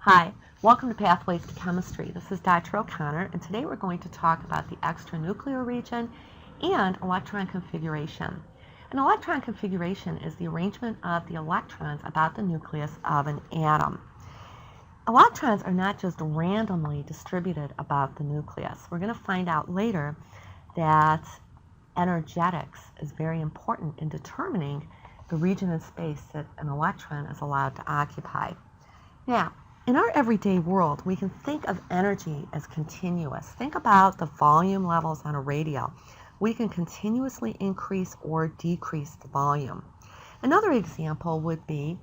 Hi, welcome to Pathways to Chemistry. This is Dr. O'Connor, and today we're going to talk about the extranuclear region and electron configuration. An electron configuration is the arrangement of the electrons about the nucleus of an atom. Electrons are not just randomly distributed about the nucleus. We're going to find out later that energetics is very important in determining the region in space that an electron is allowed to occupy. Now, in our everyday world, we can think of energy as continuous. Think about the volume levels on a radio. We can continuously increase or decrease the volume. Another example would be,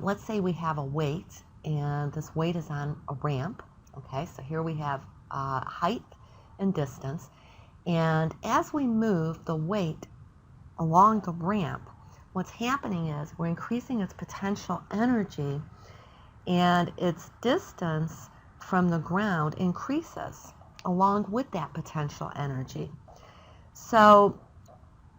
let's say we have a weight, and this weight is on a ramp. Okay, so here we have height and distance. And as we move the weight along the ramp, what's happening is we're increasing its potential energy, and its distance from the ground increases along with that potential energy. So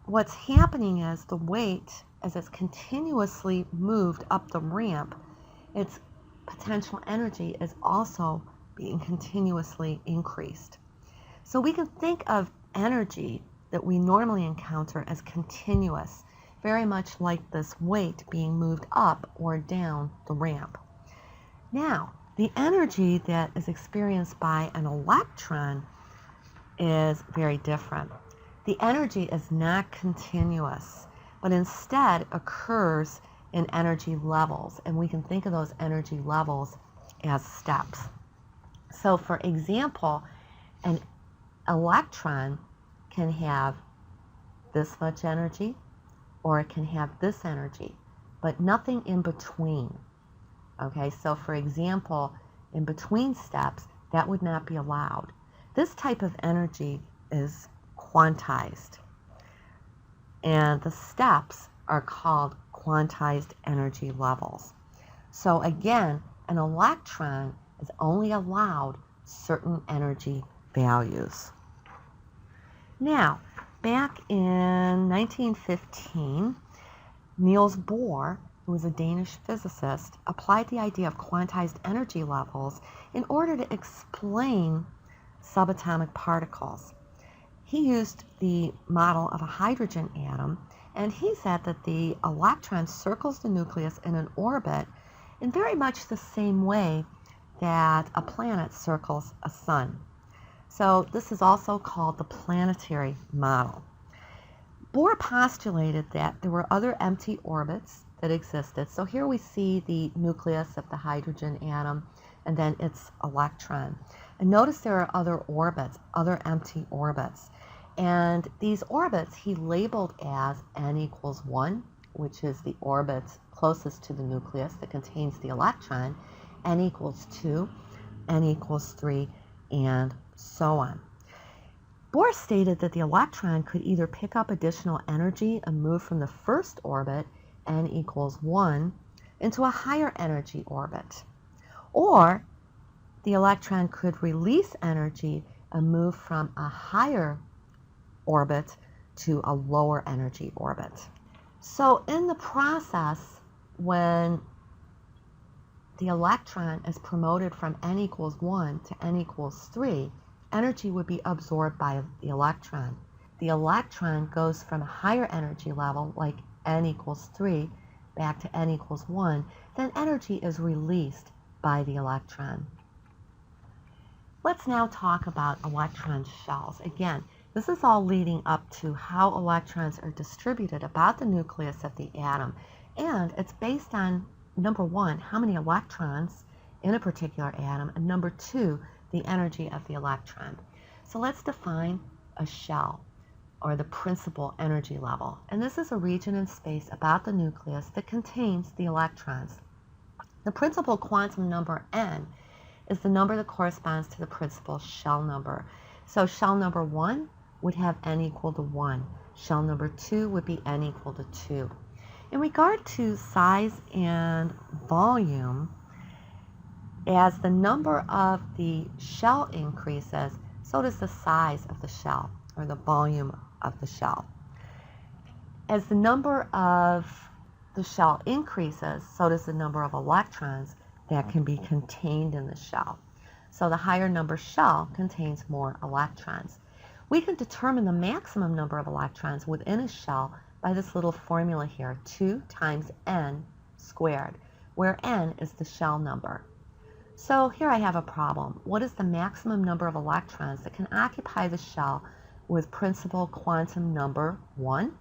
what's happening is the weight, as it's continuously moved up the ramp, its potential energy is also being continuously increased. So we can think of energy that we normally encounter as continuous, very much like this weight being moved up or down the ramp. Now, the energy that is experienced by an electron is very different. The energy is not continuous, but instead occurs in energy levels, and we can think of those energy levels as steps. So, for example, an electron can have this much energy, or it can have this energy, but nothing in between. Okay, so for example, in between steps, that would not be allowed. This type of energy is quantized, and the steps are called quantized energy levels. So again, an electron is only allowed certain energy values. Now, back in 1915, Niels Bohr, who was a Danish physicist, applied the idea of quantized energy levels in order to explain subatomic particles. He used the model of a hydrogen atom, and he said that the electron circles the nucleus in an orbit in very much the same way that a planet circles a sun. So this is also called the planetary model. Bohr postulated that there were other empty orbits that existed. So here we see the nucleus of the hydrogen atom and then its electron. And notice there are other orbits, other empty orbits. And these orbits he labeled as n equals 1, which is the orbit closest to the nucleus that contains the electron, n equals 2, n equals 3, and so on. Bohr stated that the electron could either pick up additional energy and move from the first orbit, n equals 1, into a higher energy orbit, or the electron could release energy and move from a higher orbit to a lower energy orbit. So in the process, when the electron is promoted from n equals 1 to n equals 3, energy would be absorbed by the electron. The electron goes from a higher energy level, like n equals 3, back to n equals 1, then energy is released by the electron. Let's now talk about electron shells. Again, this is all leading up to how electrons are distributed about the nucleus of the atom, and it's based on, number one, how many electrons in a particular atom, and number two, the energy of the electron. So let's define a shell, or the principal energy level. And this is a region in space about the nucleus that contains the electrons. The principal quantum number n is the number that corresponds to the principal shell number. So shell number 1 would have n equal to 1. Shell number 2 would be n equal to 2. In regard to size and volume, as the number of the shell increases, so does the size of the shell, or the volume of the shell. As the number of the shell increases, so does the number of electrons that can be contained in the shell. So the higher number shell contains more electrons. We can determine the maximum number of electrons within a shell by this little formula here, 2 times n squared, where n is the shell number. So here I have a problem. What is the maximum number of electrons that can occupy the shell with principal quantum number 1?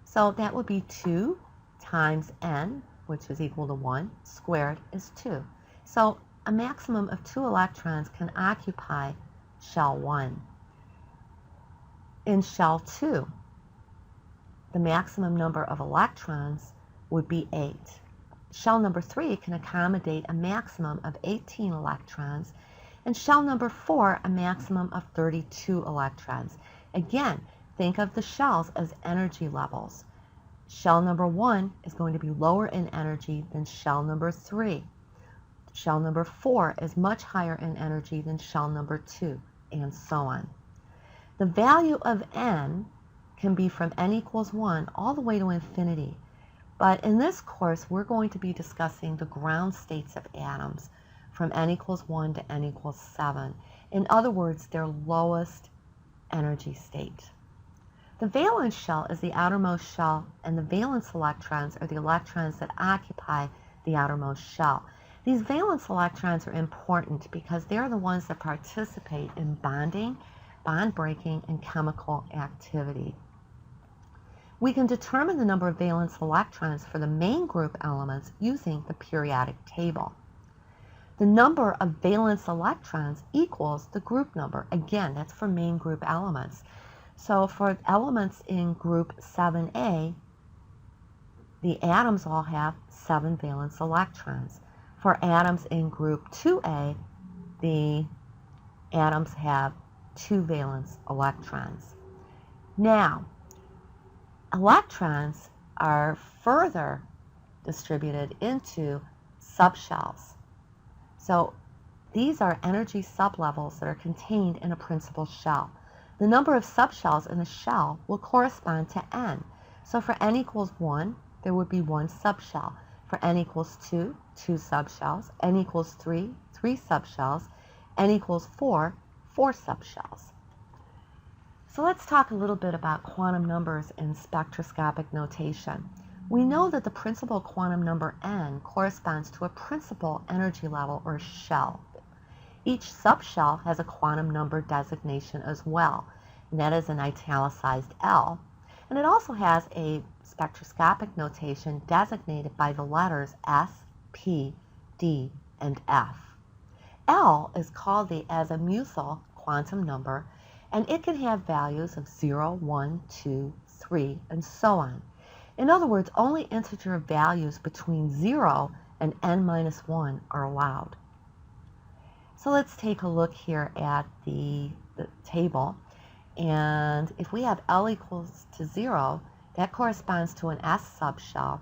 So that would be 2 times n, which is equal to 1, squared is 2. So a maximum of 2 electrons can occupy shell 1. In shell 2, the maximum number of electrons would be 8. Shell number 3 can accommodate a maximum of 18 electrons, and shell number 4 a maximum of 32 electrons. Again, think of the shells as energy levels. Shell number 1 is going to be lower in energy than shell number 3. Shell number 4 is much higher in energy than shell number 2, and so on. The value of n can be from n equals 1 all the way to infinity. But in this course, we're going to be discussing the ground states of atoms from n equals 1 to n equals 7. In other words, their lowest energy state. The valence shell is the outermost shell, and the valence electrons are the electrons that occupy the outermost shell. These valence electrons are important because they're the ones that participate in bonding, bond breaking, and chemical activity. We can determine the number of valence electrons for the main group elements using the periodic table. The number of valence electrons equals the group number. Again, that's for main group elements. So for elements in group 7A, the atoms all have 7 valence electrons. For atoms in group 2A, the atoms have 2 valence electrons. Now, electrons are further distributed into subshells. So these are energy sublevels that are contained in a principal shell. The number of subshells in a shell will correspond to n. So for n equals 1, there would be 1 subshell. For n equals 2, 2 subshells. N equals 3, 3 subshells. N equals 4, 4 subshells. So let's talk a little bit about quantum numbers in spectroscopic notation. We know that the principal quantum number n corresponds to a principal energy level or shell. Each subshell has a quantum number designation as well, and that is an italicized L. And it also has a spectroscopic notation designated by the letters S, P, D, and F. L is called the Azimuthal quantum number, and it can have values of 0, 1, 2, 3, and so on. In other words, only integer values between 0 and n-1 are allowed. So let's take a look here at the table. And if we have L equals to 0, that corresponds to an S subshell.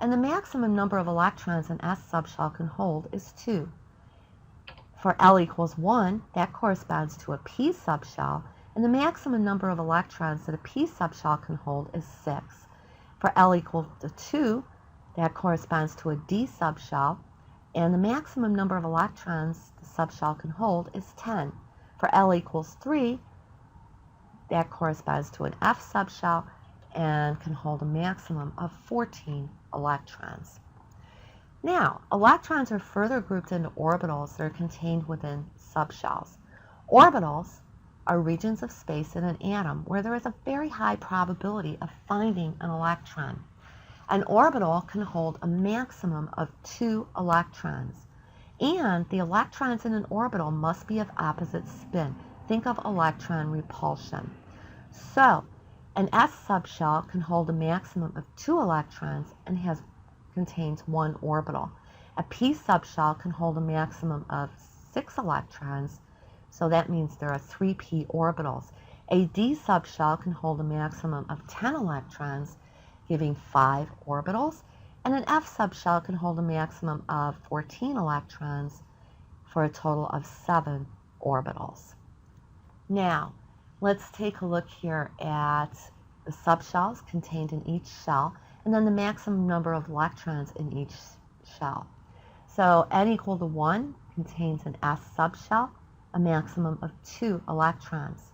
And the maximum number of electrons an S subshell can hold is 2. For L equals 1, that corresponds to a P subshell. And the maximum number of electrons that a P subshell can hold is 6. For L equals to 2, that corresponds to a D subshell. And the maximum number of electrons the subshell can hold is 10. For L equals 3, that corresponds to an F subshell and can hold a maximum of 14 electrons. Now, electrons are further grouped into orbitals that are contained within subshells. Orbitals are regions of space in an atom where there is a very high probability of finding an electron. An orbital can hold a maximum of 2 electrons, and the electrons in an orbital must be of opposite spin. Think of electron repulsion. So, an S subshell can hold a maximum of 2 electrons and contains 1 orbital. A P subshell can hold a maximum of 6 electrons, so that means there are 3 P orbitals. A D subshell can hold a maximum of 10 electrons, giving 5 orbitals, and an F subshell can hold a maximum of 14 electrons for a total of 7 orbitals. Now, let's take a look here at the subshells contained in each shell, and then the maximum number of electrons in each shell. So n equal to 1 contains an s subshell, a maximum of 2 electrons.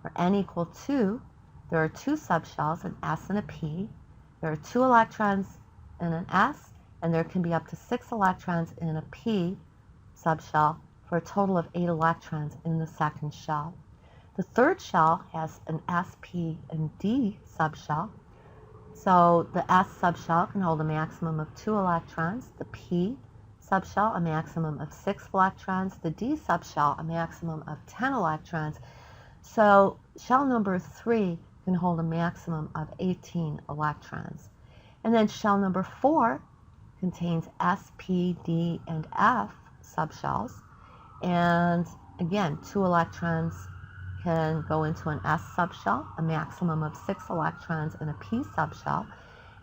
For n equal 2, there are 2 subshells, an s and a p. There are 2 electrons in an s, and there can be up to 6 electrons in a p subshell for a total of 8 electrons in the second shell. The third shell has an s, p, and d subshell. So the s subshell can hold a maximum of 2 electrons, the p subshell a maximum of 6 electrons, the d subshell a maximum of 10 electrons. So shell number 3 can hold a maximum of 18 electrons. And then shell number 4 contains s, p, d, and f subshells. And again, 2 electrons can go into an s subshell, a maximum of 6 electrons in a p subshell,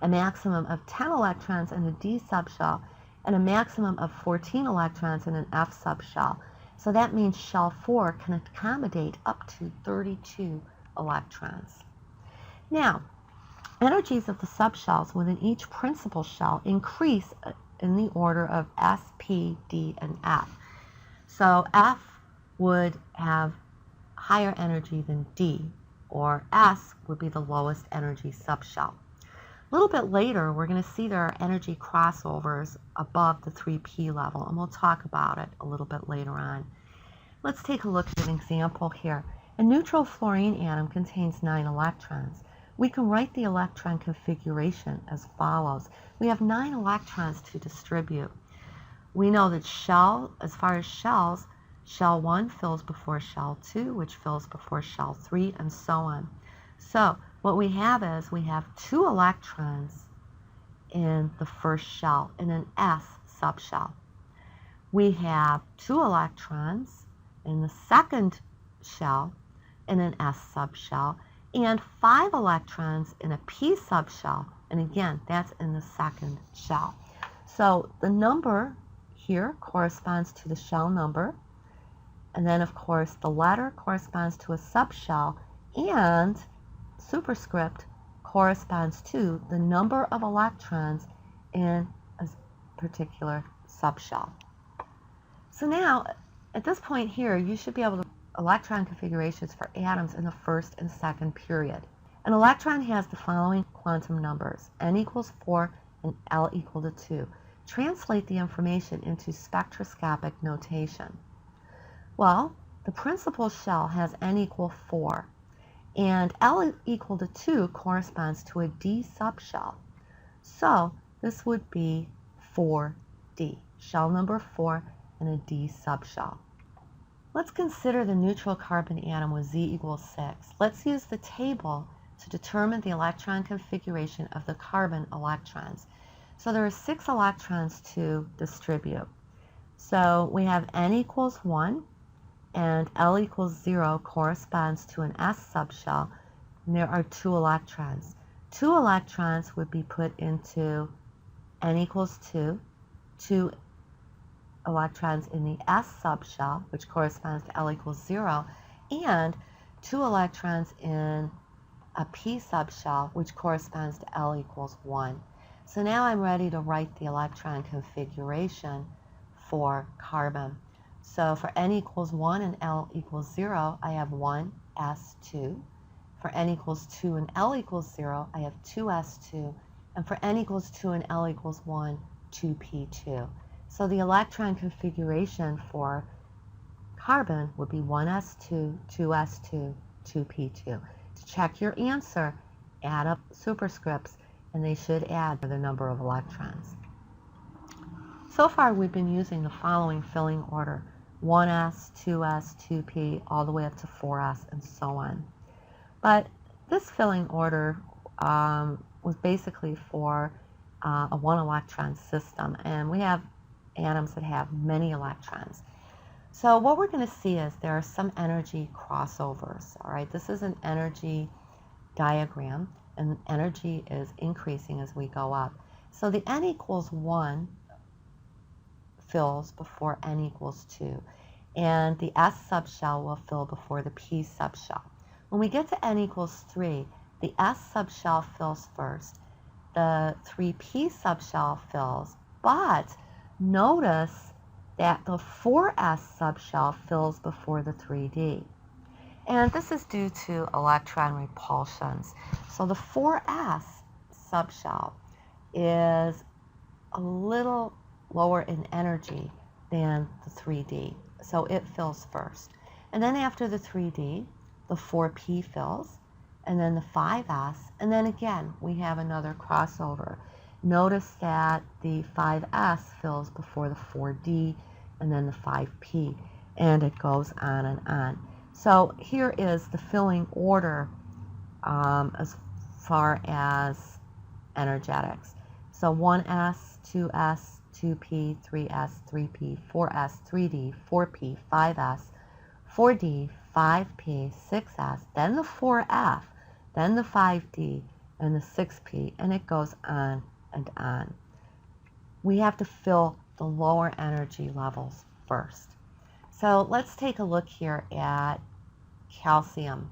a maximum of 10 electrons in a d subshell, and a maximum of 14 electrons in an f subshell. So that means shell 4 can accommodate up to 32 electrons. Now, energies of the subshells within each principal shell increase in the order of S, P, D, and F. So F would have higher energy than D, or S would be the lowest energy subshell. A little bit later, we're going to see there are energy crossovers above the 3p level, and we'll talk about it a little bit later on. Let's take a look at an example here. A neutral fluorine atom contains 9 electrons. We can write the electron configuration as follows. We have 9 electrons to distribute. We know that as far as shells, shell 1 fills before shell 2, which fills before shell 3, and so on. So what we have is we have 2 electrons in the first shell in an S subshell. We have 2 electrons in the second shell in an S subshell, and 5 electrons in a P subshell, and again, that's in the second shell. So the number here corresponds to the shell number, and then of course the letter corresponds to a subshell, and superscript corresponds to the number of electrons in a particular subshell. So now, at this point here, you should be able to electron configurations for atoms in the first and second period. An electron has the following quantum numbers: n equals 4 and L equal to 2. Translate the information into spectroscopic notation. Well, the principal shell has n equal 4, and L equal to 2 corresponds to a D subshell. So this would be 4D, shell number 4 and a D subshell. Let's consider the neutral carbon atom with Z equals 6. Let's use the table to determine the electron configuration of the carbon electrons. So there are 6 electrons to distribute. So we have n equals 1 and L equals 0 corresponds to an S subshell, and there are 2 electrons. 2 electrons would be put into n equals 2, 2 electrons in the S subshell, which corresponds to L equals 0, and 2 electrons in a P subshell, which corresponds to L equals 1. So now I'm ready to write the electron configuration for carbon. So for n equals 1 and L equals 0, I have 1, S, 2. For n equals 2 and L equals 0, I have 2s2. And for n equals 2 and L equals 1, 2p2. So the electron configuration for carbon would be 1s2, 2s2, 2p2. To check your answer, add up superscripts, and they should add the number of electrons. So far, we've been using the following filling order: 1s, 2s, 2p, all the way up to 4s, and so on. But this filling order was basically for a 1-electron system, and we have atoms that have many electrons. So what we're going to see is there are some energy crossovers. All right, this is an energy diagram, and energy is increasing as we go up. So the n equals 1 fills before n equals 2, and the S subshell will fill before the P subshell. When we get to n equals 3, the S subshell fills first, the 3p subshell fills, but notice that the 4s subshell fills before the 3d. And this is due to electron repulsions. So the 4s subshell is a little lower in energy than the 3d. So it fills first. And then after the 3d, the 4p fills, and then the 5s, and then again we have another crossover. Notice that the 5s fills before the 4d, and then the 5p, and it goes on and on. So here is the filling order as far as energetics. So 1s, 2s, 2p, 3s, 3p, 4s, 3d, 4p, 5s, 4d, 5p, 6s, then the 4f, then the 5d, and the 6p, and it goes on and on. We have to fill the lower energy levels first. So let's take a look here at calcium.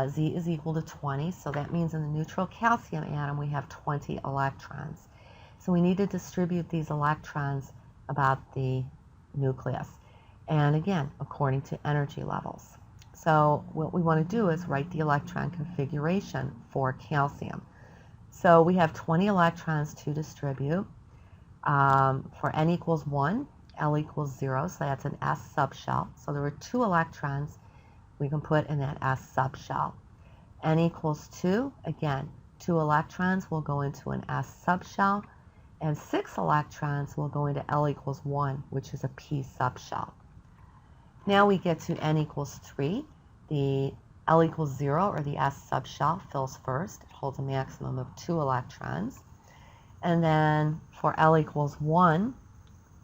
Z is equal to 20, so that means in the neutral calcium atom we have 20 electrons. So we need to distribute these electrons about the nucleus. And again, according to energy levels. So what we want to do is write the electron configuration for calcium. So we have 20 electrons to distribute. For n equals 1, L equals 0, so that's an S subshell. So there are 2 electrons we can put in that S subshell. N equals 2, again, 2 electrons will go into an S subshell, and 6 electrons will go into L equals 1, which is a P subshell. Now we get to n equals 3. The L equals 0, or the S subshell, fills first. It holds a maximum of 2 electrons. And then for L equals 1,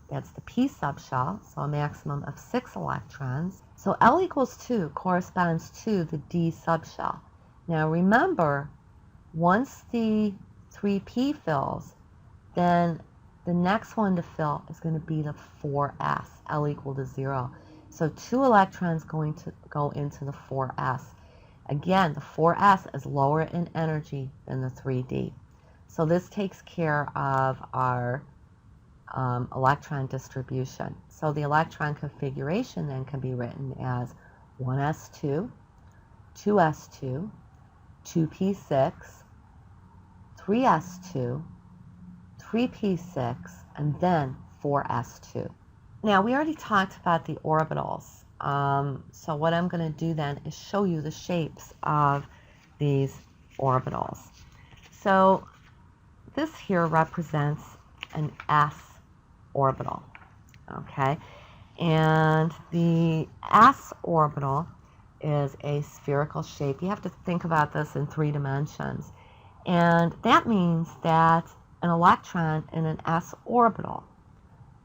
that's the P subshell, so a maximum of 6 electrons. So L equals 2 corresponds to the D subshell. Now remember, once the 3P fills, then the next one to fill is going to be the 4S, L equal to 0. So 2 electrons going to go into the 4S. Again, the 4S is lower in energy than the 3D. So this takes care of our electron distribution. So the electron configuration then can be written as 1s2, 2s2, 2p6, 3s2, 3p6, and then 4s2. Now, we already talked about the orbitals. So what I'm going to do then is show you the shapes of these orbitals. So this here represents an s orbital, okay? And the s orbital is a spherical shape. You have to think about this in 3 dimensions. And that means that an electron in an s orbital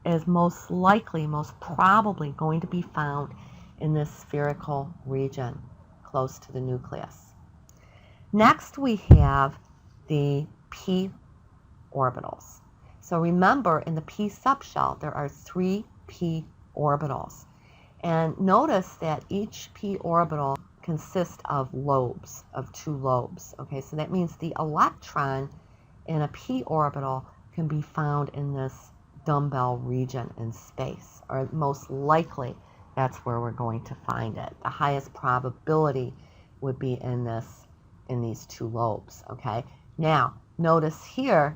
is most likely, most probably going to be found in this spherical region close to the nucleus. Next we have the p orbitals. So remember, in the p subshell there are 3 p orbitals. And notice that each p orbital consists of lobes, of 2 lobes. Okay, so that means the electron in a p orbital can be found in this dumbbell region in space, or most likely that's where we're going to find it. The highest probability would be in these 2 lobes. Okay, now notice here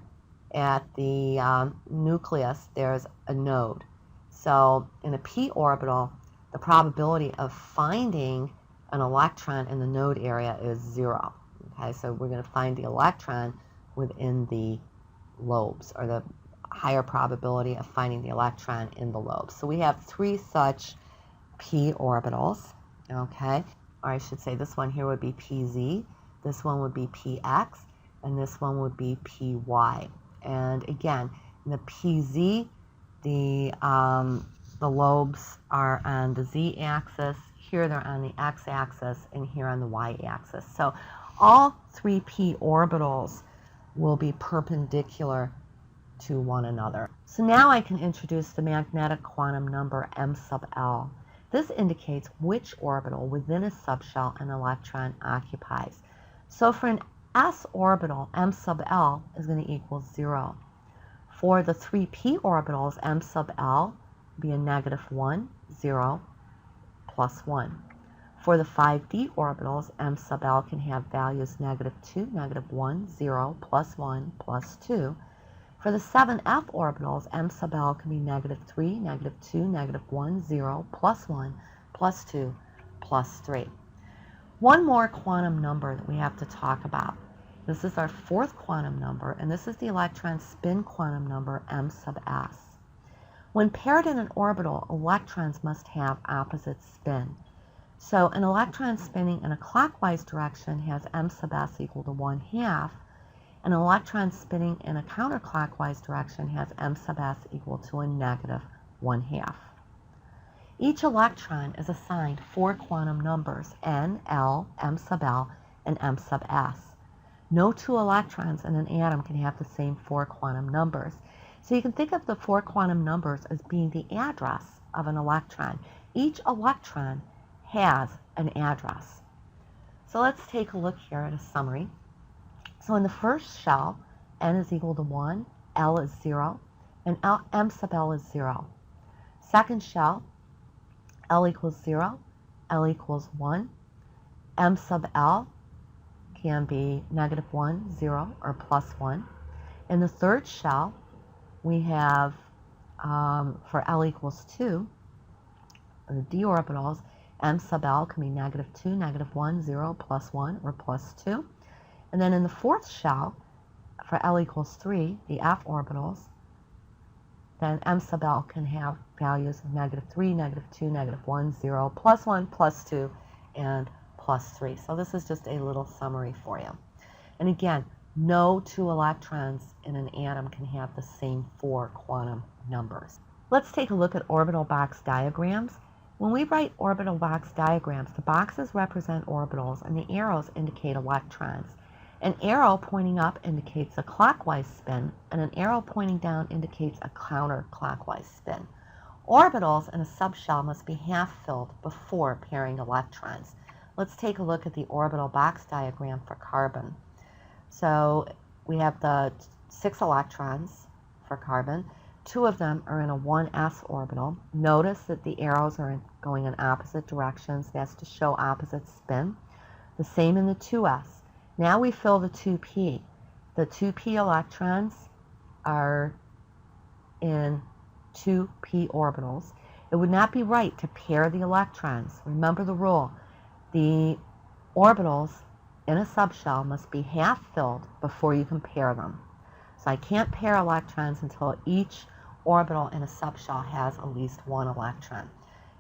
at the nucleus there's a node. So in a p orbital, the probability of finding an electron in the node area is 0. Okay, so we're going to find the electron within the lobes, or the higher probability of finding the electron in the lobes. So we have 3 such p orbitals, okay? Or I should say this one here would be pz, this one would be px, and this one would be py. And again, in the pz, the lobes are on the z-axis, here they're on the x-axis, and here on the y-axis. So all 3 p orbitals will be perpendicular to one another. So now I can introduce the magnetic quantum number m sub l. This indicates which orbital within a subshell an electron occupies. So for an s orbital, m sub l is going to equal 0. For the 3p orbitals, m sub l will be a -1, 0, plus 1. For the 5d orbitals, m sub l can have values -2, -1, 0, plus 1, plus 2. For the 7f orbitals, m sub l can be -3, -2, -1, 0, plus 1, plus 2, plus 3. One more quantum number that we have to talk about. This is our fourth quantum number, and this is the electron spin quantum number, m sub s. When paired in an orbital, electrons must have opposite spin. So an electron spinning in a clockwise direction has m sub s equal to 1/2. An electron spinning in a counterclockwise direction has m sub s equal to a -1/2. Each electron is assigned 4 quantum numbers, n, l, m sub l, and m sub s. No 2 electrons in an atom can have the same 4 quantum numbers. So you can think of the 4 quantum numbers as being the address of an electron. Each electron has an address. So let's take a look here at a summary. So in the first shell, n is equal to 1, l is 0, and m sub l is 0. Second shell, l equals 0, l equals 1. M sub l can be -1, 0, or plus 1. In the third shell, we have, for l equals 2, the d orbitals, m sub l can be -2, -1, 0, plus 1, or plus 2. And then in the fourth shell, for l equals 3, the f orbitals, then m sub l can have values of -3, -2, -1, 0, plus 1, plus 2, and plus 3. So this is just a little summary for you. And again, no 2 electrons in an atom can have the same 4 quantum numbers. Let's take a look at orbital box diagrams. When we write orbital box diagrams, the boxes represent orbitals and the arrows indicate electrons. An arrow pointing up indicates a clockwise spin, and an arrow pointing down indicates a counterclockwise spin. Orbitals in a subshell must be half-filled before pairing electrons. Let's take a look at the orbital box diagram for carbon. So we have the 6 electrons for carbon. 2 of them are in a 1s orbital. Notice that the arrows are going in opposite directions. That's to show opposite spin. The same in the 2s. Now we fill the 2p. The 2p electrons are in 2p orbitals. It would not be right to pair the electrons. Remember the rule. The orbitals in a subshell must be half filled before you can pair them. So I can't pair electrons until each orbital in a subshell has at least 1 electron.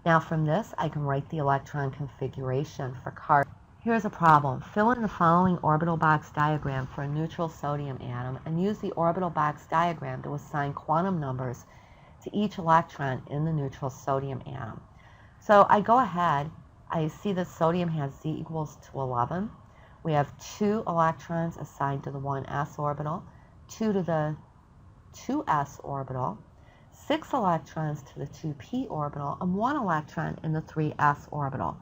Now from this, I can write the electron configuration for carbon. Here's a problem. Fill in the following orbital box diagram for a neutral sodium atom and use the orbital box diagram to assign quantum numbers to each electron in the neutral sodium atom. So I go ahead, I see that sodium has Z equals to 11. We have 2 electrons assigned to the 1s orbital, 2 to the 2s orbital, 6 electrons to the 2p orbital, and 1 electron in the 3s orbital.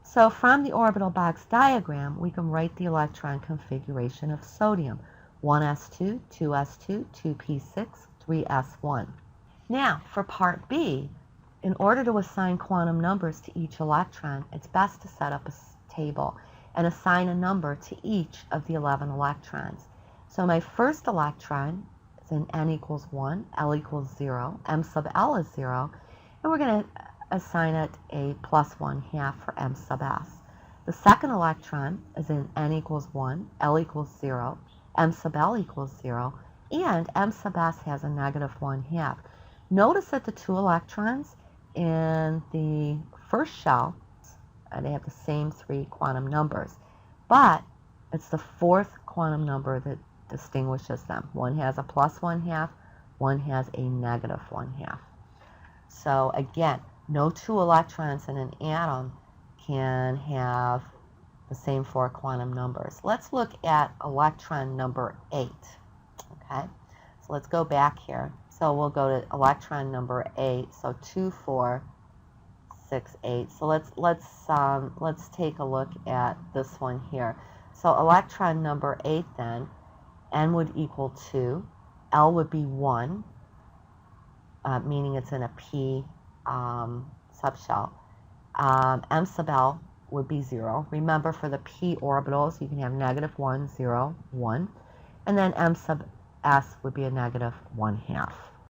So from the orbital box diagram, we can write the electron configuration of sodium. 1s2, 2s2, 2p6, 3s1. Now, for part B, in order to assign quantum numbers to each electron, it's best to set up a table and assign a number to each of the 11 electrons. So my first electron is in n equals 1, l equals 0, m sub l is 0, and we're going to assign it a plus 1/2 for m sub s. The second electron is in n equals 1, l equals 0, m sub l equals 0, and m sub s has a -1/2. Notice that the 2 electrons in the first shell, they have the same 3 quantum numbers, but it's the 4th quantum number that distinguishes them. One has a plus 1/2, one has a -1/2. So again, no 2 electrons in an atom can have the same 4 quantum numbers. Let's look at electron number 8. Okay, so let's go back here. So we'll go to electron number 8. So 2, 4, 6, 8. So let's take a look at this one here. So electron number 8 then, n would equal 2, L would be 1, meaning it's in a p subshell. M sub L would be 0. Remember, for the p orbitals, you can have -1, 0, 1. And then M sub S would be a -1/2.